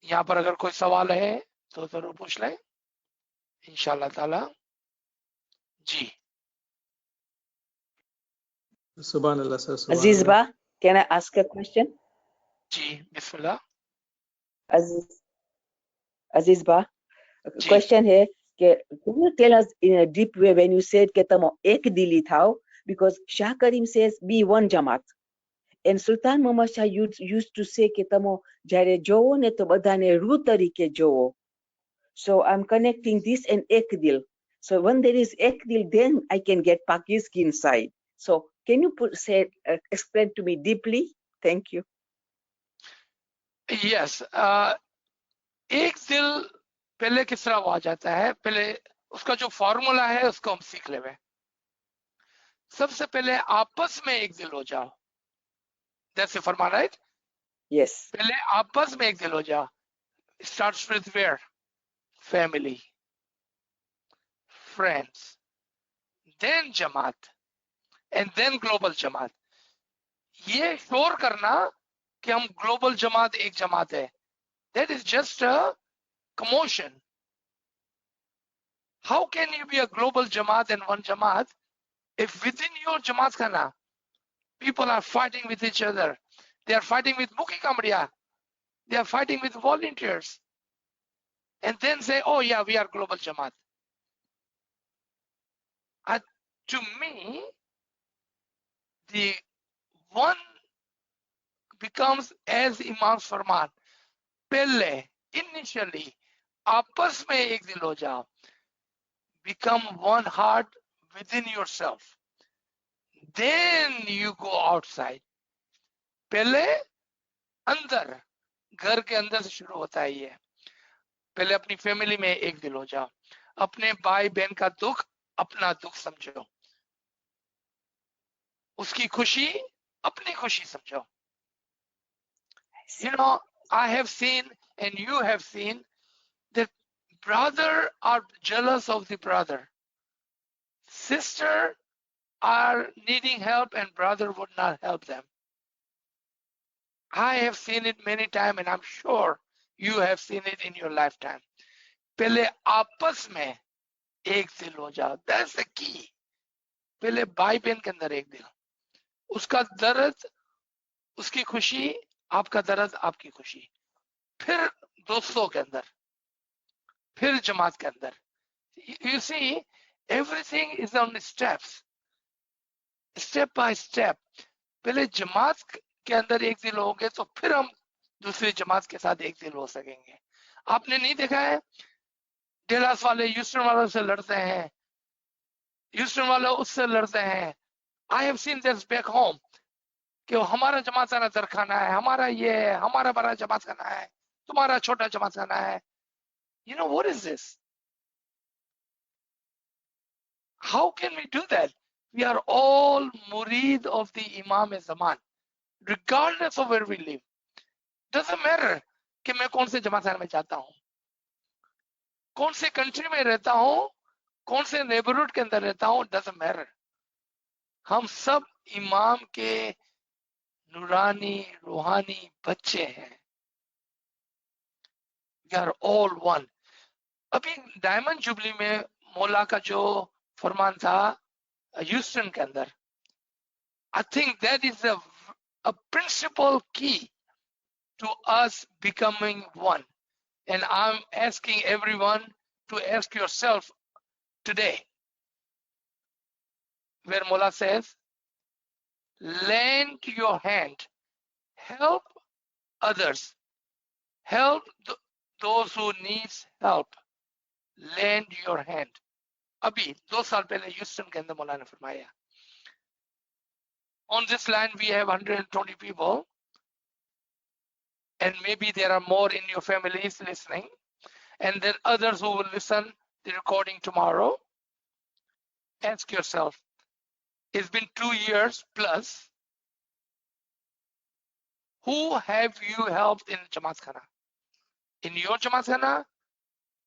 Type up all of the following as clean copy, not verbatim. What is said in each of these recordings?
यहाँ पर अगर कोई सवाल है तो जरूर पूछ लें इंशाल्लाह ताला। जी Subhanallah, sir. Aziz Subhanallah. Ba, can I ask a question? Ji Bismillah. Aziz Ba, a ji question here. Can you tell us in a deep way when you said કે તમો એક દિલી થાઓ, because Shah Karim says be one Jamaat, and Sultan Muhammad Shah used to say કે તમો જ્યારે જોવો ને તો બધાને રૂ તરીકે જોવો. So I'm connecting this and ek dil. So when there is ek dil, then I can get Pakistan side. So can you explain to me deeply? Thank you. Yes, एक दिल पहले किस तरह हुआ जाता है, पहले उसका जो फॉर्मूला है उसको हम सीख लेवे। सबसे पहले आपस में एक दिल हो जाओ, जैसे फरमान, राइट? Yes. पहले आपस में एक दिल हो जाओ। Starts with where? Family, friends, then jamaat and then global jamaat. ये श्योर करना कि हम ग्लोबल जमात एक जमात है, that is just a commotion. How can you be a global jamaat and one jamaat if within your jamaat khana people are fighting with each other? They are fighting with Muki Kamriya, they are fighting with volunteers, and then say, oh yeah, we are global jamaat. To me, the one becomes as Imam's Farman. Pehle, initially, आपस में एक दिल हो जाओ, become one heart within yourself. Then you go outside. पहले अंदर, घर के अंदर से शुरू होता है ये। पहले अपनी फैमिली में एक दिल हो जाओ, अपने भाई बहन का दुख अपना दुख समझो, उसकी खुशी अपनी खुशी समझो। You know, I have seen and you have seen that brother are jealous of the brother, sister are needing help and brother would not help them. I have seen it many times and I'm sure you have seen it in your lifetime. पहले आपस में एक दिल हो जाओ, that's the key. पहले भाई बहन के अंदर एक दिल, उसका दर्द उसकी खुशी, आपका दर्द आपकी खुशी, फिर दोस्तों के अंदर, फिर जमात के अंदर। You see, everything is on steps, step by step. पहले जमात के अंदर एक दिल होंगे तो फिर हम दूसरी जमात के साथ एक दिल हो सकेंगे। आपने नहीं देखा है डेलास वाले ह्यूस्टन वालों से लड़ते हैं, ह्यूस्टन वाले उससे लड़ते हैं। I have seen this back home कि हमारा जमात खाना दरखाना है, हमारा ये है, हमारा बड़ा जमात खाना है, तुम्हारा छोटा जमात खाना है। You know what is this? How can we do that? We are all murid of the Imam Zaman, regardless of where we live. Doesn't matter कि मैं कौन से जमात खाना में जाता हूँ, कौन से कंट्री में रहता हूँ, कौन से नेबरहुड के अंदर रहता हूँ, doesn't matter. हम सब इमाम के नूरानी रूहानी बच्चे हैं। We are all one. अभी डायमंड जुबली में मौला का जो फरमान था ह्यूस्टन के अंदर, I think that is a principal key to us becoming one. And I'm asking everyone to ask yourself today, where Mullah says, lend your hand, help others, help those who needs help, lend your hand. अभी 2 साल पहले Houston के अंदर मौला ने फरमाया, on this land we have 120 people and maybe there are more in your families listening and then others who will listen the recording tomorrow. Ask yourself, it's been 2 years plus, who have you helped in Jamaat Khana? In your Jamaat Khana,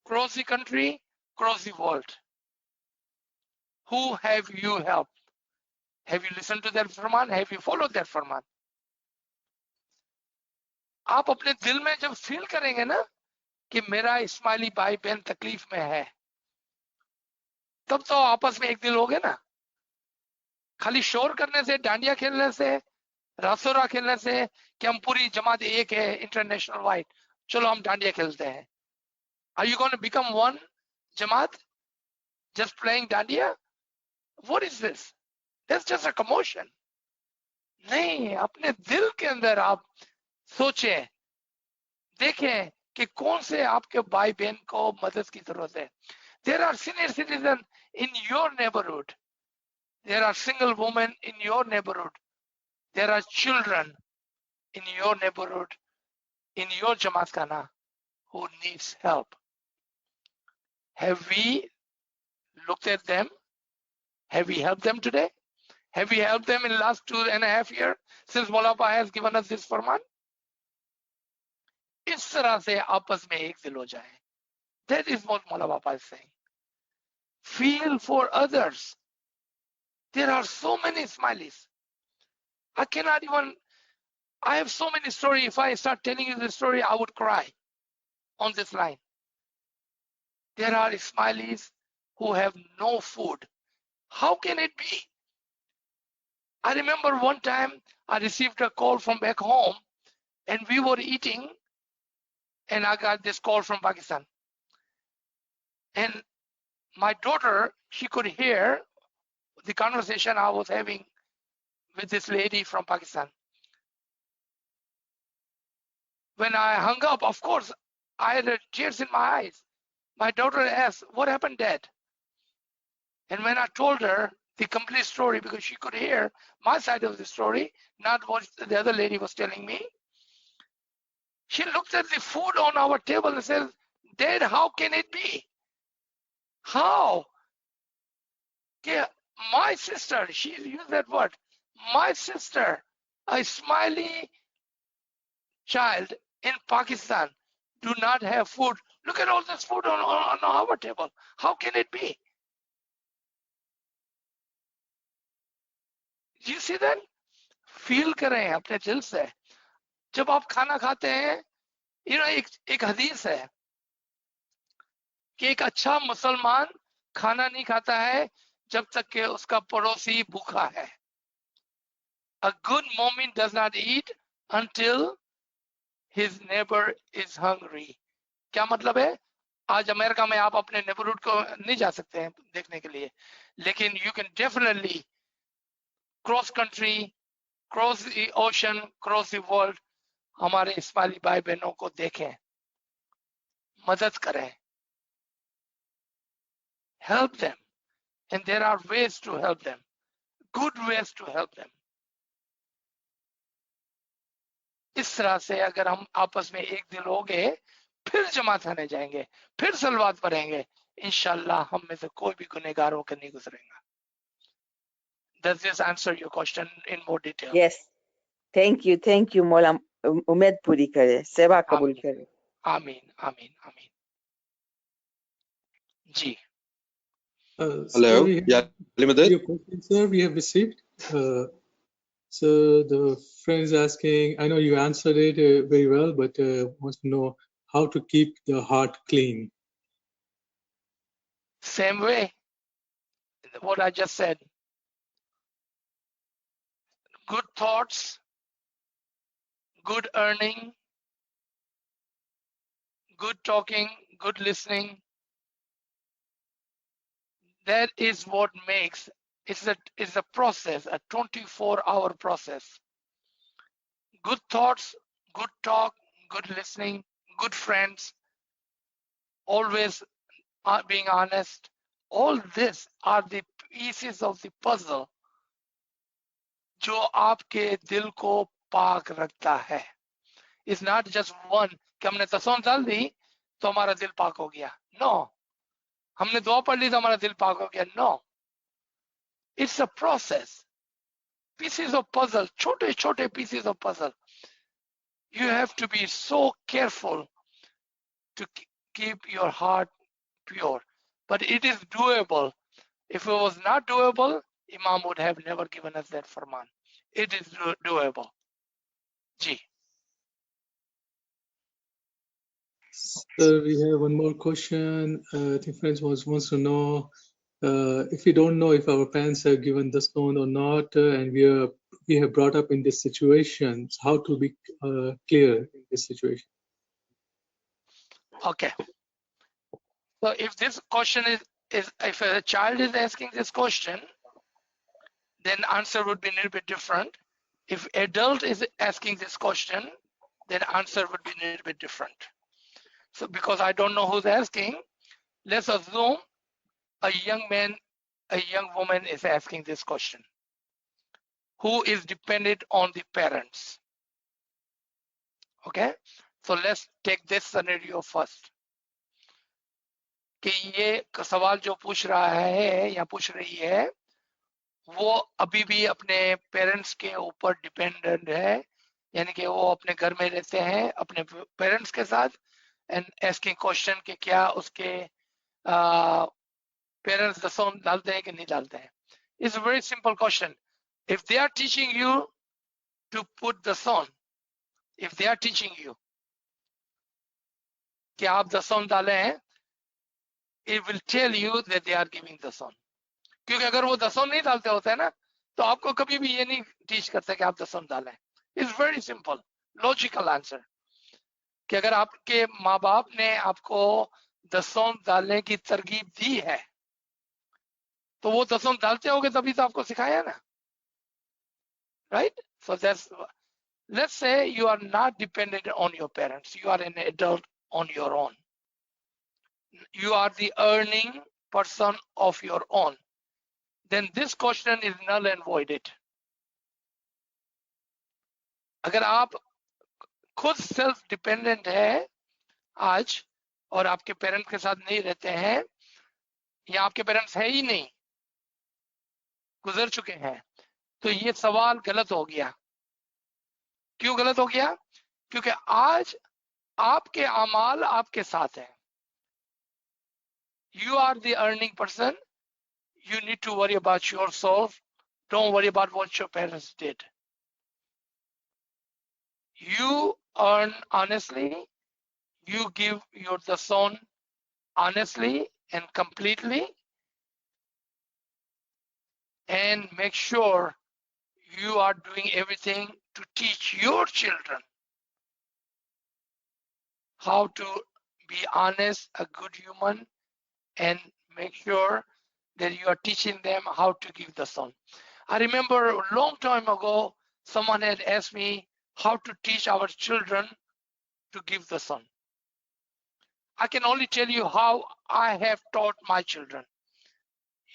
across the country, across the world. Who have you helped? Have you listened to that Farman? Have you followed that Farman? आप अपने दिल में जब feel करेंगे ना कि मेरा इस्माइली भाई बहन तकलीफ में है, तब तो आपस में एक दिल हो गए ना। खाली शोर करने से, डांडिया खेलने से, रासोरा खेलने से कि हम पूरी जमात एक है इंटरनेशनल वाइड, चलो हम डांडिया खेलते हैं। Are you going to become one jamaat just playing dandiya? What is this? That's just a commotion. नहीं, अपने दिल के अंदर आप सोचें, देखें कि कौन से आपके भाई बहन को मदद की जरूरत है। There are senior citizens in your neighborhood. There are single women in your neighborhood. There are children in your neighborhood, in your Jamaat Khana, who needs help. Have we looked at them? Have we helped them today? Have we helped them in the last 2.5 years since Maulana has given us this Farman? इस तरह से आपस में एक दिल हो जाए. That is what Maulana is saying. Feel for others. There are so many smileys. I cannot even, I have so many stories. If I start telling you the story, I would cry on this line. There are Ismailis who have no food. How can it be? I remember one time I received a call from back home and we were eating and I got this call from Pakistan. And my daughter, she could hear the conversation I was having with this lady from Pakistan. When I hung up, of course, I had tears in my eyes. My daughter asked, what happened, Dad? And when I told her the complete story, because she could hear my side of the story, not what the other lady was telling me, she looked at the food on our table and said, Dad, how can it be? How? Yeah, my sister, she used that word, my sister, a smiley child in Pakistan, do not have food. Look at all this food on our table. How can it be? You see that? Feel करें अपने दिल से. जब आप खाना खाते हैं, एक हदीस है कि एक अच्छा मुसलमान खाना नहीं खाता है जब तक कि उसका पड़ोसी भूखा है. A good mu'min does not eat until his neighbor is hungry. क्या मतलब है? आज अमेरिका में आप अपने नेबरहुड को नहीं जा सकते हैं देखने के लिए, लेकिन you can definitely cross country, cross the ocean, cross the world, हमारे इस्माइली भाई बहनों को देखें, मदद करें, help them, and there are ways to help them, good ways to help them. इस तरह से अगर हम आपस में एक दिल हो गए, फिर जमात खाने जाएंगे, फिर सलवात पढ़ेंगे, इंशाल्लाह हम में से कोई भी गुनहगार होकर नहीं गुजरेगा. Does this answer your question in more detail? Yes. Thank you, Mola. उम्मीद पूरी करे, सेवा कबूल करे. आमीन, आमीन, आमीन. जी. Hello. Yeah, Your question, sir, we have received. So the friend is asking, I know you answered it very well, but wants to know how to keep the heart clean. Same way, what I just said. Good thoughts, good earning, good talking, good listening. That is what makes, it's a process, a 24-hour process. Good thoughts, good talk, good listening, good friends, always being honest. All this are the pieces of the puzzle जो आपके दिल को पाक रखता है. It's not just one कि हमने तस्वीर डाल दी तो हमारा दिल पाक हो गया. No. हमने दुआ पढ़ ली तो हमारा दिल पाक हो गया. No. It's a process. Pieces of puzzle, छोटे छोटे pieces of puzzle. You have to be so careful to keep your heart pure. But it is doable. If it was not doable, Imam would have never given us that farman. It is doable. Ji. So we have one more question. I think friends wants to know if we don't know if our parents have given the stone or not, and we have brought up in this situation, so how to be clear in this situation. Okay. So if this question is if a child is asking this question, then answer would be a little bit different. If adult is asking this question, then answer would be a little bit different. So because I don't know who's asking, let's assume a young man, a young woman is asking this question, who is dependent on the parents. Okay, so let's take this scenario first. कि ये सवाल जो पूछ रहा है या पूछ रही है वो अभी भी अपने पेरेंट्स के ऊपर डिपेंडेंट है, यानी कि वो अपने घर में रहते हैं अपने पेरेंट्स के साथ एंड आस्किंग क्वेश्चन कि क्या उसके पेरेंट्स दसों डालते हैं कि नहीं डालते हैं. It's a very simple question. If they are teaching you to put the son, if they are teaching you कि आप दसों डालें हैं, it will tell you that they are giving the son. क्योंकि अगर वो दसों नहीं डालते होते हैं ना, तो आपको कभी भी ये नहीं टीच करते कि आप दसों डालें. It's very simple logical answer कि अगर आपके माँ बाप ने आपको दसों डालने की तरकीब दी है तो वो दसों डालते होगे तभी तो आपको सिखाया ना, right? So that's, let's say you are not dependent on your parents, you are an adult on your own, you are the earning person of your own, then this question is null and voided. अगर आप खुद self dependent है आज और आपके parents के साथ नहीं रहते हैं या आपके पेरेंट्स है ही नहीं, गुजर चुके हैं, तो ये सवाल गलत हो गया. क्यों गलत हो गया? क्योंकि आज आपके अमाल आपके साथ हैं. You are the earning person. You need to worry about yourself. Don't worry about what your parents did. You earn honestly. You give your the son honestly and completely, and make sure you are doing everything to teach your children how to be honest, a good human, and make sure that you are teaching them how to give the son. I remember a long time ago, someone had asked me how to teach our children to give the son. I can only tell you how I have taught my children.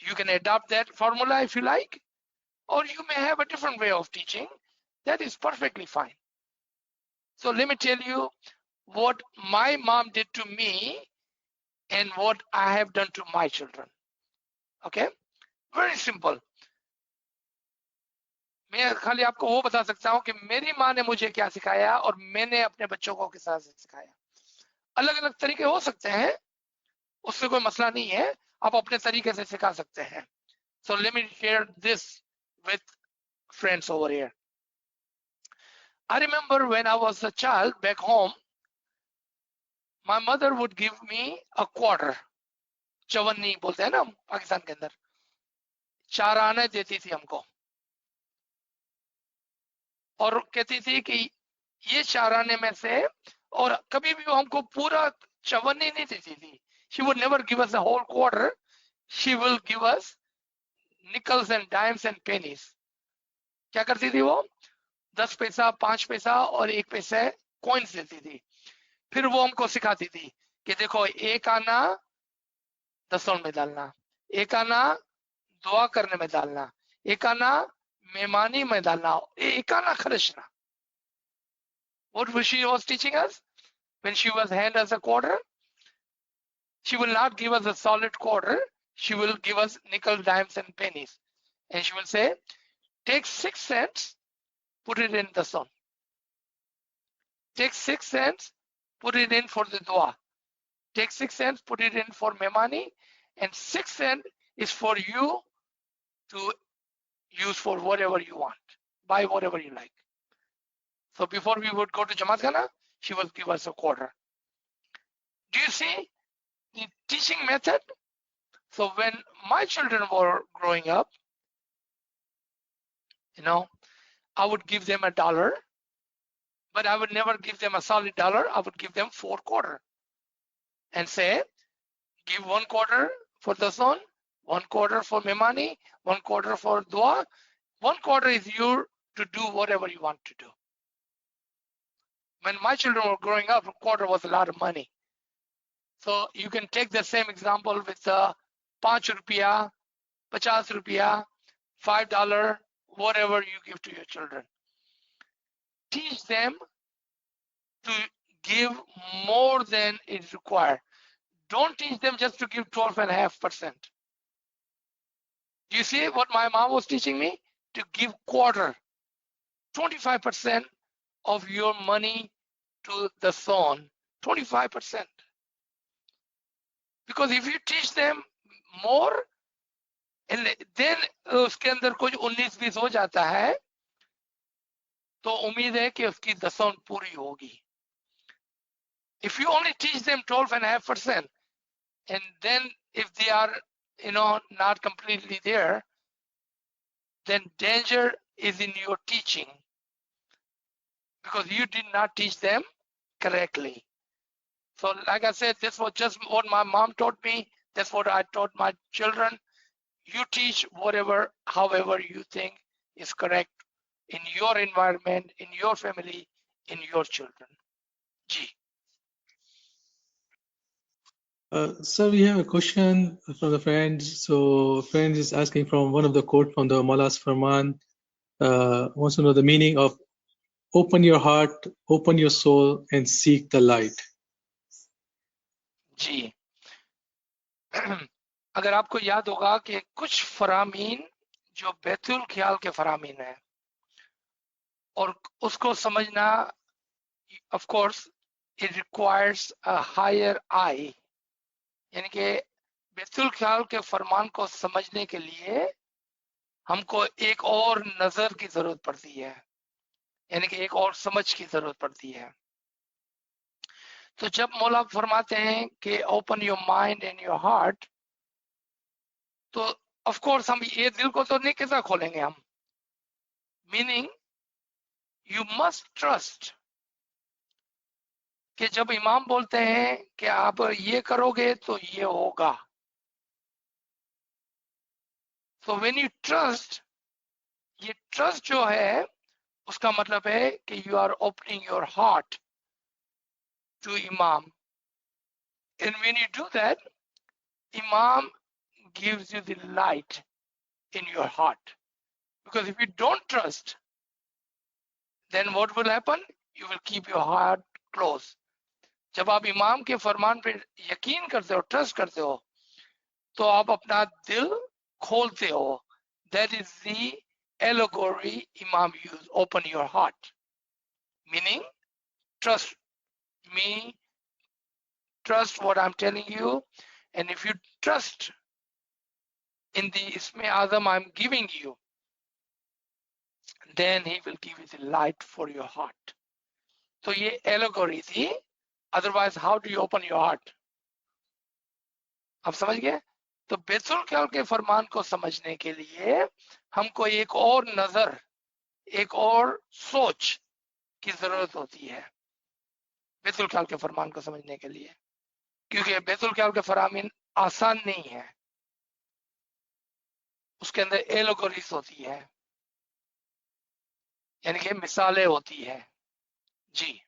You can adopt that formula if you like, or you may have a different way of teaching. That is perfectly fine. So let me tell you what my mom did to me and what I have done to my children. Okay, very simple. मैं खाली आपको वो बता सकता हूँ कि मेरी माँ ने मुझे क्या सिखाया और मैंने अपने बच्चों को किस तरह से सिखाया. अलग अलग तरीके हो सकते हैं, उससे कोई मसला नहीं है, आप अपने तरीके से सिखा सकते हैं. So let me share this with friends over here. I remember when I was a child back home, my mother would give me a quarter. चवन्नी बोलते हैं ना पाकिस्तान के अंदर, 4 आने देती थी हमको और कहती थी कि ये 4 आने में से, और कभी भी वो हमको पूरा चवन्नी नहीं देती थी. She would never give us a whole quarter. She will give us nickels and dimes and pennies. क्या करती थी वो? 10 पैसा, 5 पैसा और 1 पैसा कॉइन्स देती थी. फिर वो हमको सिखाती थी कि देखो 1 आना दसों में डालना, 1 आना दुआ करने में डालना, 1 आना मेहमानी में डालना, 1 आना खर्चना. What was she was teaching us when she was hand us a quarter? She will not give us a solid quarter. She will give us nickel, dimes, and pennies, and she will say, take 6 cents, put it in the sun. Take 6 cents, put it in for the dua. Take 6 cents, put it in for memani, and 6 cents is for you to use for whatever you want. Buy whatever you like. So before we would go to Jamaat Khana, she would give us a quarter. Do you see the teaching method? So when my children were growing up, you know, I would give them $1, but I would never give them a solid dollar. I would give them 4 quarters and say, give 1 quarter for the son, 1 quarter for Memani, 1 quarter for Dua. 1 quarter is your to do whatever you want to do. When my children were growing up, a quarter was a lot of money. So you can take the same example with $5, ₹50, $5, whatever you give to your children. Teach them to give more than is required. Don't teach them just to give 12.5%. You see what my mom was teaching me? To give quarter, 25% of your money to the son, 25%. Because if you teach them more, and then उसके अंदर कुछ 19-20 हो जाता है, तो उम्मीद है कि उसकी दसौं पूरी होगी. If you only teach them 12.5%, and then if they are, not completely there, then danger is in your teaching, because you did not teach them correctly. So like I said, this was just what my mom taught me. That's what I taught my children. You teach whatever, however you think is correct in your environment, in your family, in your children. Ji. Sir, we have a question from the friends. So, friends is asking from one of the quote from the Maulas Farman. Wants to know the meaning of open your heart, open your soul, and seek the light. जी. अगर आपको याद होगा कि कुछ फरामीन जो बैतुल ख्याल के फरामीन है, और उसको समझना, of course, it requires a higher eye. यानी कि बैतुल ख्याल के फरमान को समझने के लिए हमको एक और नजर की जरूरत पड़ती है, यानी कि एक और समझ की जरूरत पड़ती है. तो जब मौला फरमाते हैं कि open your mind and your heart, तो ऑफ कोर्स हम ये दिल को तो नहीं कैसा खोलेंगे हम. मीनिंग यू मस्ट ट्रस्ट कि जब इमाम बोलते हैं कि आप ये करोगे तो ये होगा. So when you trust, ये ट्रस्ट जो है उसका मतलब है कि you are opening your heart to Imam. And when you do that, Imam gives you the light in your heart. Because if you don't trust, then what will happen? You will keep your heart closed. जब आप इमाम के फरमान पे यकीन करते हो, trust करते हो, तो आप अपना दिल खोलते हो. That is the allegory Imam used, open your heart. Meaning, trust me, trust what I'm telling you, and if you trust in the Isme Azam I'm giving you, then he will give you the light for your heart. So ये allegory थी. Otherwise, how do you open your heart? आप समझ गए? तो बैतुल ख्याल के फरमान को समझने के लिए हमको एक और नजर, एक और सोच की जरूरत होती है बैतुल ख्याल के फरमान को समझने के लिए, क्योंकि बैतुल ख्याल के फरामीन आसान नहीं है. उसके अंदर एलोगोरीज होती है, यानी कि मिसालें होती है. जी.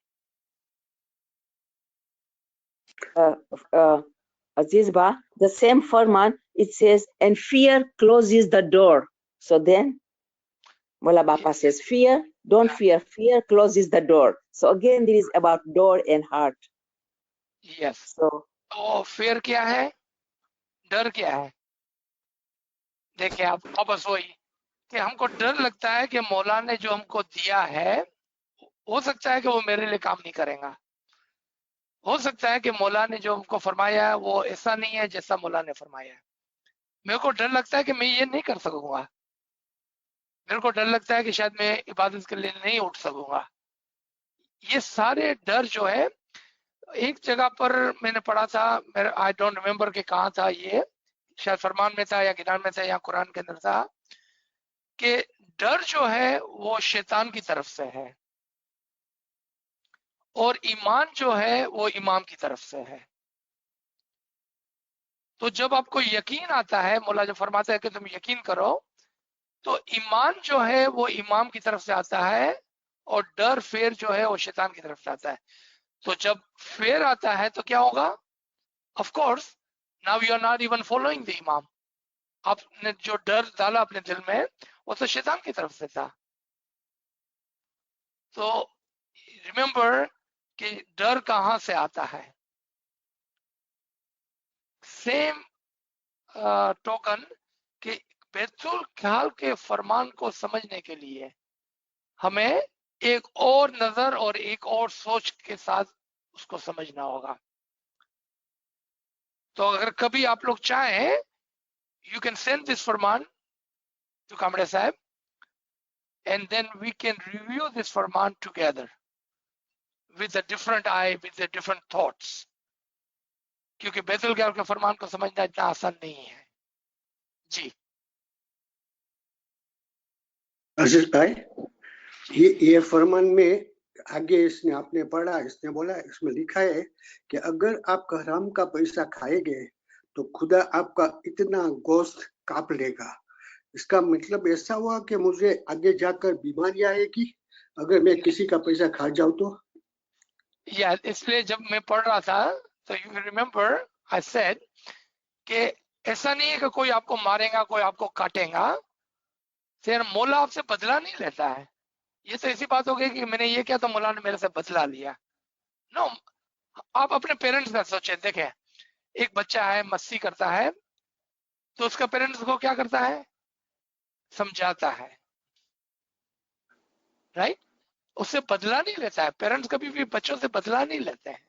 Aziz Ba, the same Farman, it says, and fear closes the door. So then, Mola Bapa says, fear, don't fear, fear closes the door. So again, this is about door and heart. Yes. So, fear क्या है, डर क्या है? देखिए आप वापस वही कि हमको डर लगता है कि मौला ने जो हमको दिया है, हो सकता है कि वो मेरे लिए काम नहीं करेगा. हो सकता है कि मौला ने जो हमको फरमाया है वो ऐसा नहीं है जैसा मौला ने फरमाया है. मेरे को डर लगता है कि मैं ये नहीं कर सकूंगा. मेरे को डर लगता है कि शायद मैं इबादत के लिए नहीं उठ सकूंगा. ये सारे डर जो है एक जगह पर मैंने पढ़ा था, आई डोंट रिमेम्बर कि कहाँ था ये, शायद फरमान में था या गिरान में था या कुरान के अंदर था, कि डर जो है वो शैतान की तरफ से है और ईमान जो है वो इमाम की तरफ से है। तो जब आपको यकीन आता है, मौला जो फरमाता है कि तुम यकीन करो, तो ईमान जो है वो इमाम की तरफ से आता है और डर फेर जो है वो शैतान की तरफ से आता है। तो जब फेर आता है तो क्या होगा? Of course now you are not even following the imam. आपने जो डर डाला अपने दिल में वो तो शैतान की तरफ से था। तो रिमेंबर कि डर कहां से आता है। सेम टोकन कि बैतुल ख्याल के फरमान को समझने के लिए हमें एक और नजर और एक और सोच के साथ उसको समझना होगा। तो अगर कभी आप लोग चाहें, you can send this Farman to Kamre Sahib and then we can review this Farman together with a different eye, with the different thoughts. क्योंकि बैतुल ख्याल के फरमान को समझना इतना आसान नहीं है। जी अजीज भाई, ये फरमान में आगे इसने आपने पढ़ा, इसने बोला, इसमें लिखा है कि अगर आप हराम का पैसा खाएंगे तो खुदा आपका इतना गोश्त काप लेगा। इसका मतलब ऐसा हुआ कि मुझे आगे जाकर बीमारी आएगी अगर मैं किसी का पैसा खा जाऊं तो? या इसलिए जब मैं पढ़ रहा था तो यू रिमेम्बर आई सेड कि ऐसा नहीं है कि कोई आपको मारेगा, कोई आपको काटेगा, फिर मौला आपसे बदला नहीं लेता है। ये तो ऐसी बात हो गई कि मैंने ये किया तो मौला ने मेरे से बदला लिया। नो, आप अपने पेरेंट्स का सोचें। देखें, एक बच्चा है मस्ती करता है तो उसका पेरेंट्स को क्या करता है? समझाता है, राइट? उससे बदला नहीं लेता है। पेरेंट्स कभी भी बच्चों से बदला नहीं लेते हैं।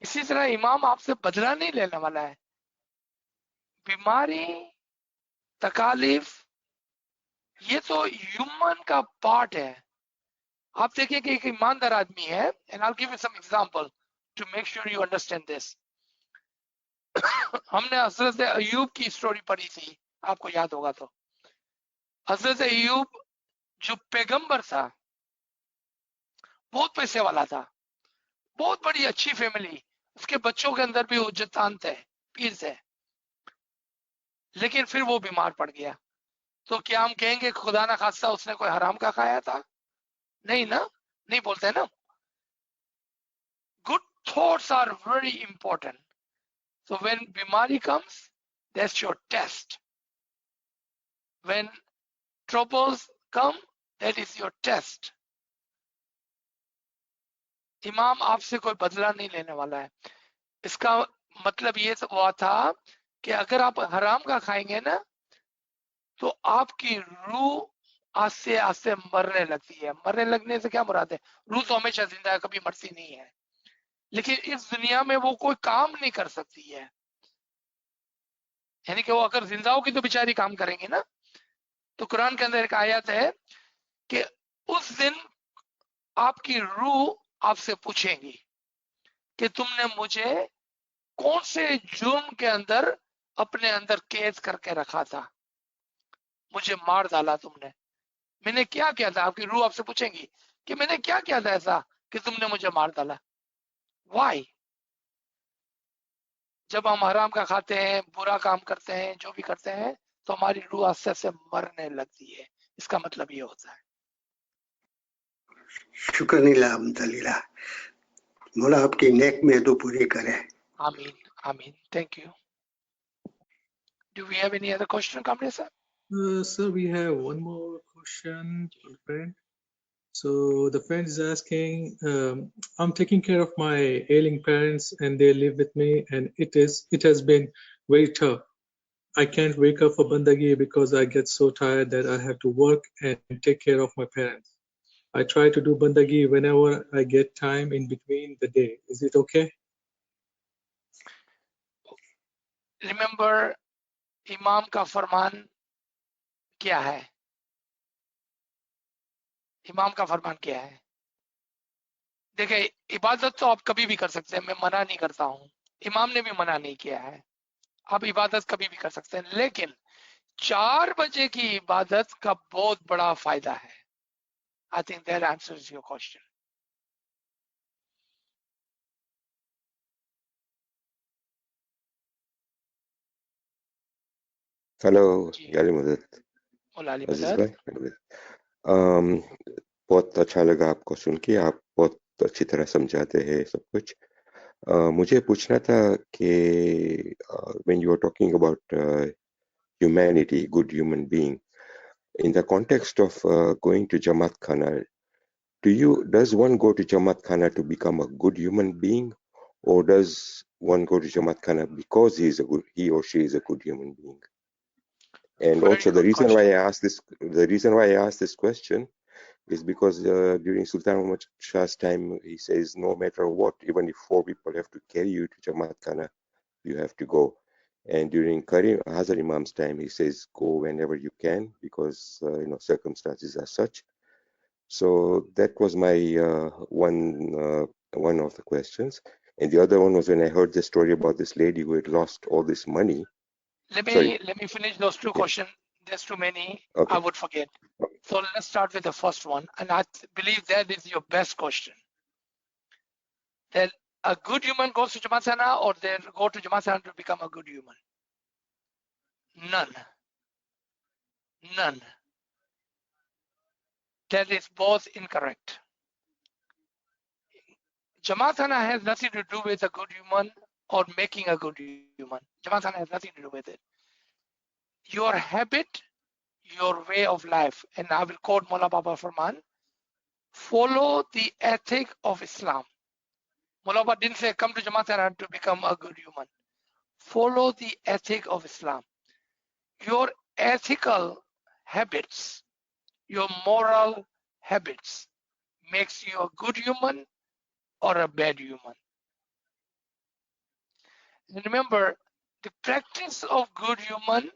इसी तरह इमाम आपसे बदला नहीं लेने वाला है। बीमारी, तकालीफ, ये तो ह्यूमन का पार्ट है। आप देखिए कि एक ईमानदार आदमी है, and I give you some example to make sure you understand this. हमने हजरत अयूब की स्टोरी पढ़ी थी, आपको याद होगा तो। हजरत अयूब जो पैगंबर था, बहुत पैसे वाला था, बहुत बड़ी अच्छी फैमिली, उसके बच्चों के अंदर भी हुज्जतान थे, पीर थे, लेकिन फिर वो बीमार पड़ गया। तो क्या हम कहेंगे खुदा ना खास्ता उसने कोई हराम का खाया था? नहीं ना, नहीं बोलते ना। Good thoughts are very important. So when bimari comes, that's your test. When troubles come, that is your test. इमाम आपसे कोई बदला नहीं लेने वाला है। इसका मतलब ये हुआ था कि अगर आप हराम का खाएंगे ना तो आपकी रूह आस्ते आस्ते मरने लगती है। मरने लगने से क्या मुराद है? रूह तो हमेशा जिंदा है, कभी मरती नहीं है, लेकिन इस दुनिया में वो कोई काम नहीं कर सकती है। यानी कि वो अगर जिंदा होगी तो बेचारी काम करेंगी ना। तो कुरान के अंदर एक आयत है कि उस दिन आपकी रूह आपसे पूछेगी कि तुमने मुझे कौन से जुर्म के अंदर अपने अंदर कैद करके रखा था, मुझे मार डाला तुमने, मैंने क्या किया था? आपकी रूह आपसे पूछेगी कि मैंने क्या किया था ऐसा कि तुमने मुझे मार डाला। वाई? जब हम हराम का खाते हैं, बुरा काम करते हैं, जो भी करते हैं, तो हमारी रूह आस्ते से मरने लगती है। इसका मतलब ये होता है। शुक्रिया अल्हम्दुलिल्लाह, मौला आपकी नेक में दो पूरी करे। आमीन आमीन। Thank you. Do we have any other question, Kamle sir? Sir, we have one more question from a friend. So the friend is asking, I'm taking care of my ailing parents and they live with me, and it has been very tough. I can't wake up for bandagi because I get so tired that I have to work and take care of my parents. I try to do bandagi whenever I get time in between the day. Is it okay? Remember, इमाम का फरमान क्या है? इमाम का फरमान क्या है? देखिए इबादत तो आप कभी भी कर सकते हैं, मैं मना नहीं करता हूँ, इमाम ने भी मना नहीं किया है, आप इबादत कभी भी कर सकते हैं, लेकिन 4 बजे की इबादत का बहुत बड़ा फायदा है। I think that answers your question. Hello ji यारी मदद मौलाली अजीज मदद। भाई। बहुत अच्छा लगा आपको सुन के, आप बहुत अच्छी तरह समझाते हैं सब कुछ। मुझे पूछना था कि when you are talking about humanity, good human being, in the context of going to Jamaat Khana, does one go to Jamaat Khana to become a good human being, or does one go to Jamaat Khana because he or she is a good human being? And Very also the good reason why question. I asked this question is because during Sultan Muhammad Shah's time, he says, no matter what, even if 4 people have to carry you to Jamaat Khana, you have to go. And during Karim Hazar Imam's time, he says, go whenever you can, because circumstances are such. So that was my one of the questions. And the other one was when I heard the story about this lady who had lost all this money. Let Sorry, me finish those 2 yeah, questions. There's too many, I okay. would forget. So let's start with the first one, and I believe that is your best question. That a good human goes to Jamaat Sana, or they go to Jamaat Sana to become a good human? None. None. That is both incorrect. Jamaat Sana has nothing to do with a good human or making a good human. Jamaat Sana has nothing to do with it. Your habit, your way of life, and I will quote Mullah Baba Farman, follow the ethic of Islam. Mullah Baba didn't say come to Jamaat Sana to become a good human. Follow the ethic of Islam. Your ethical habits, your moral habits makes you a good human or a bad human. And remember, the practice of good human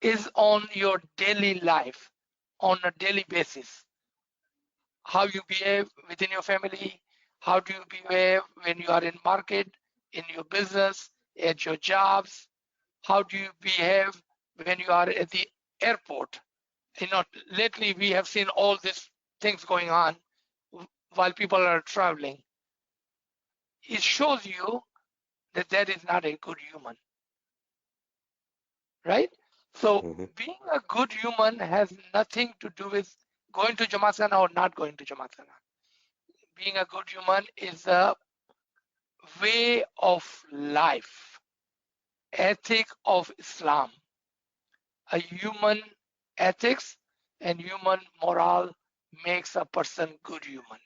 is on your daily life, on a daily basis. How you behave within your family, how do you behave when you are in market, in your business, at your jobs, how do you behave when you are at the airport. Lately we have seen all these things going on while people are traveling. It shows you that that is not a good human, right? So Mm-hmm. being a good human has nothing to do with going to Jamaat Sana or not going to Jamaat Sana. Being a good human is a way of life, ethic of Islam. A human ethics and human moral makes a person good human.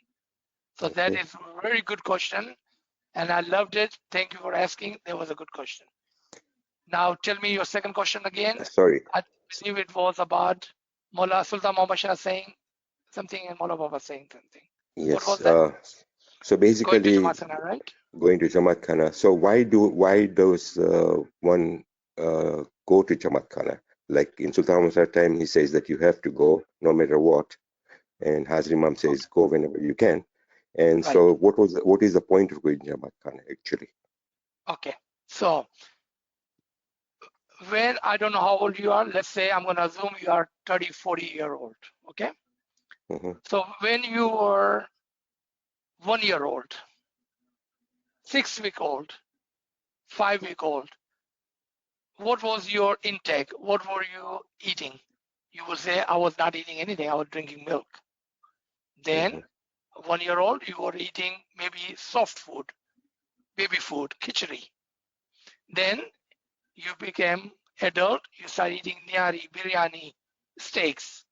So that Okay. is a very good question, and I loved it. Thank you for asking. That was a good question. Now tell me your second question again. Sorry. I believe it was about Mullah Sultan Muhammad Shah saying something and Mullah Baba saying something. What Yes. was that? So Going to basically, Jamaat Sana, right? going to Jamaat Khana. So why does one go to Jamaat Khana? Like in Sultan Muhammad time, he says that you have to go no matter what, and Hazri Imam says go whenever you can. And Right. so, what is the point of going to Jamaat Khana actually? Okay. So when I don't know how old you are, let's say I'm going to assume you are 30, 40-year-old. Okay. Mm-hmm. So when you were 1-year-old, 6-week-old, 5-week-old, what was your intake? What were you eating? You will say, I was not eating anything. I was drinking milk. Then, Mm-hmm. 1-year-old, you were eating maybe soft food, baby food, khichdi. Then you became adult. You start eating nihari, biryani, steaks,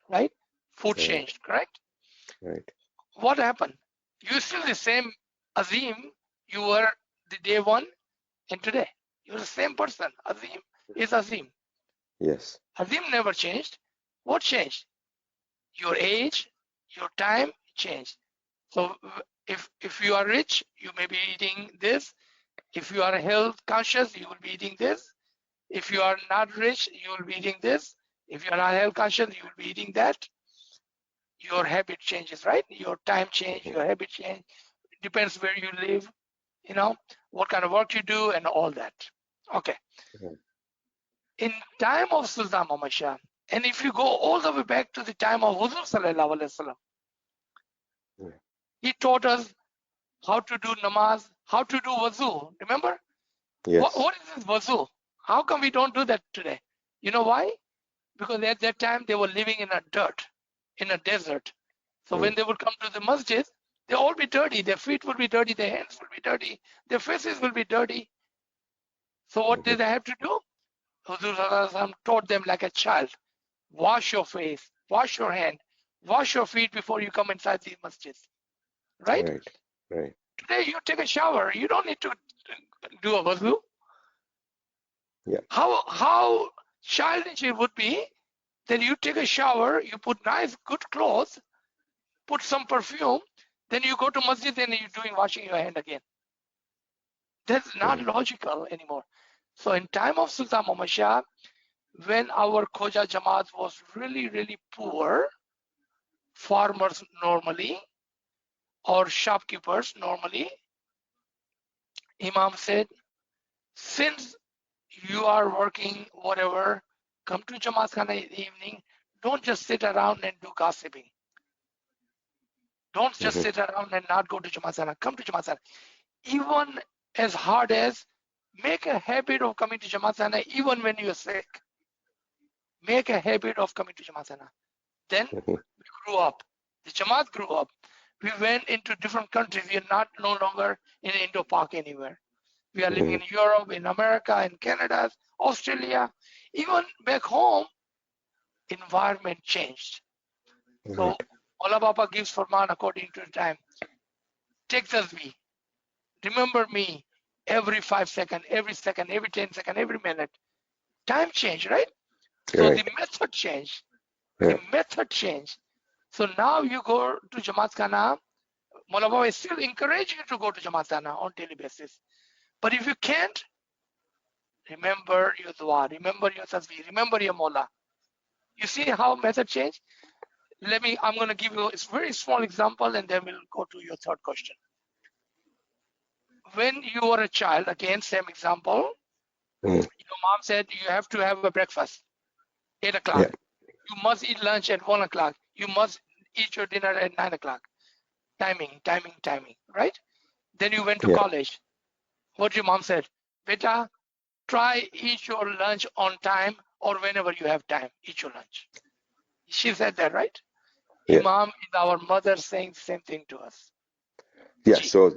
right? Food All right. changed, correct? Right. What happened? You still the same Azim you were the day one and today. You're the same person. Azim is Azim. Yes. Azim never changed. What changed? Your age, your time changed. So if you are rich, you may be eating this. If you are health conscious, you will be eating this. If you are not rich, you will be eating this. If you are not health conscious, you will be eating that. your habit changes, right? Your time change, your habit change. Depends where you live, you know, what kind of work you do and all that. Okay. In time of Sultan Muhammad Shah, and if you go all the way back to the time of Huzur Sallallahu Alaihi Wasallam, he taught us how to do namaz, how to do wuzu. Remember? Yes. What is this wuzu? How come we don't do that today? You know why? Because at that time they were living in a dirt, in a desert. So when they would come to the masjid, they'll all be dirty. Their feet will be dirty, their hands will be dirty, their faces will be dirty. So what did they have to do? Huzur Sallallahu Alaihi Wasallam taught them like a child. Wash your face, wash your hand, wash your feet before you come inside the masjid. Right? Right. Today you take a shower, you don't need to do a wuzu. Yeah. How childish it would be that you take a shower, you put nice good clothes, put some perfume, then you go to masjid and you're doing washing your hand again. That's not logical anymore. So in time of Sultan Muhammad Shah, when our Khoja Jamaat was really, really poor, farmers normally, or shopkeepers normally, Imam said, since you are working, whatever, come to Jamaat Khana in the evening, don't just sit around and do gossiping. Don't just sit around and not go to Jamaat Khana. Come to Jamaat Khana. Even as hard as make a habit of coming to Jamaat Khana even when you're sick. Make a habit of coming to Jamaat Khana. Then we grew up. The Jamaat grew up. We went into different countries. We are not no longer in Indo-Pak anywhere. We are living in Europe, in America, in Canada, Australia. Even back home, environment changed. So Allah Baba gives Farman according to the time. Take tasbih. Remember me every 5 seconds, every second, every 10 seconds, every minute. Time change, right? So the method changed. The method changed. So now you go to Jamaat Khana. Mullah Baba is still encouraging you to go to Jamaat Khana on daily basis. But if you can't, remember your dua, remember your tasbih, remember your Mullah. You see how method changed? I'm going to give you a very small example and then we'll go to your third question. When you were a child, again, same example, your mom said you have to have a breakfast, 8 o'clock. Yeah. You must eat lunch at 1 o'clock. You must eat your dinner at 9 o'clock. Timing, right? Then you went to college. What your mom said, beta, try eat your lunch on time or whenever you have time, eat your lunch. She said that, right? Yeah. Imam is our mother saying the same thing to us. Yeah, so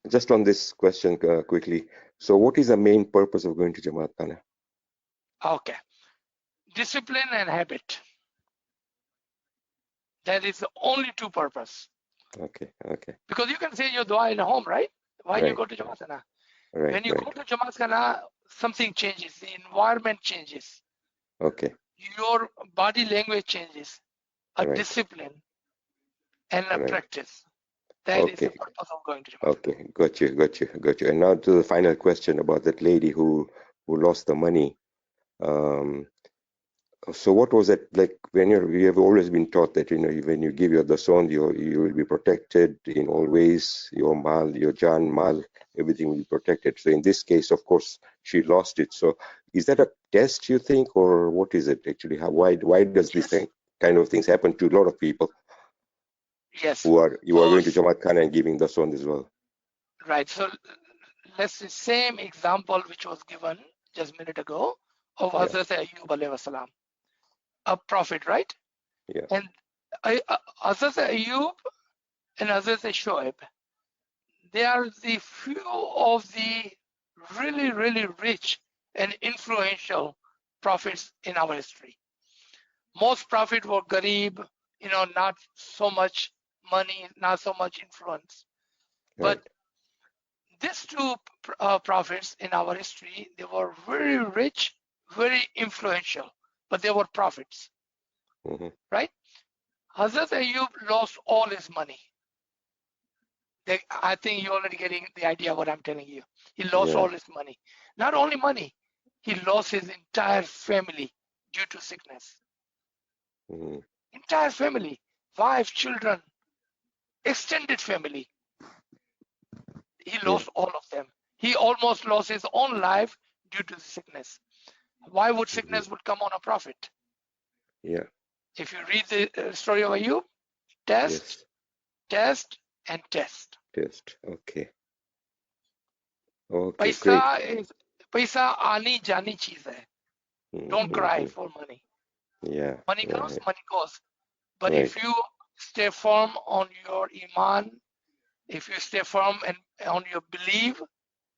just on this question quickly. So what is the main purpose of going to Jamaat Khana? Okay. Discipline and habit. That is the only two purpose. Okay. Because you can say your dua in home, right? Why you go to Jamaat Khana? When you go to Jamaat Khana, something changes. The environment changes. Okay. Your body language changes. A discipline and a practice. That is the purpose of going to Jamaat. Okay, got you. And now to the final question about that lady who lost the money. So what was it like when we have always been taught that when you give your dason, you will be protected in all ways, your mal, your jan, mal, everything will be protected. So in this case, of course, she lost it. So is that a test, you think, or what is it actually? Why does this kind of things happen to a lot of people? Yes. Who are going to Jamaat Khana and giving dason as well? Right. So let's say same example which was given just a minute ago of Hazrat Ayyub alayhi wasalam, a prophet, right? Yeah. And Hazrat Ayyub and Hazrat Shoaib, they are the few of the really, really rich and influential prophets in our history. Most prophets were Garib, not so much money, not so much influence. But these two prophets in our history, they were very rich, very influential, but they were prophets, right? Hazrat Ayyub lost all his money. I think you're already getting the idea of what I'm telling you. He lost all his money. Not only money, he lost his entire family due to sickness. Entire family. wife, children, extended family. He lost all of them. He almost lost his own life due to the sickness. Why would sickness would come on a prophet? Yeah. If you read the story of Ayub, test, Yes. test, and test. Test. Okay. Okay. पैसा Great. is पैसा आनी जानी चीज है. Don't cry for money. Yeah. Money comes, Right. money goes. But Right. if you stay firm on your iman, if you stay firm and on your belief,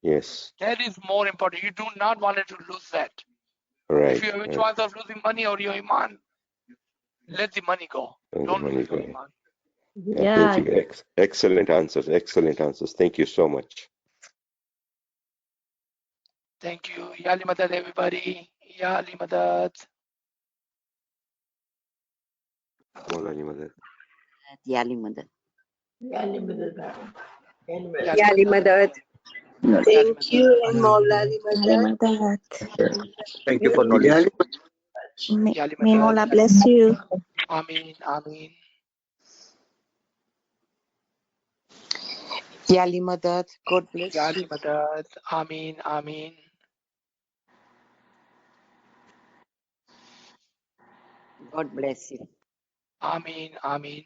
Yes. that is more important. You do not want to lose that. Right. If you have a Right. choice of losing money or your iman, let the money go. And the Don't money lose your go. iman. Yeah, thank you. Excellent answers. Excellent answers. Thank you so much. Thank you. Ya Ali Madad, everybody. Ya Ali Madad. Maulana Madad. Yali Madad. Ya Ali Yali Madad. Madad. Ya Ali Thank you, Madad. Maulali Madad. Thank you for knowledge. Yeah, Ya Ali May Madad. Mola bless you. Ameen. Ameen. Yali Madad, God bless Ya Ali you. Madad. Ameen. Ameen. God bless you. Ameen. Ameen.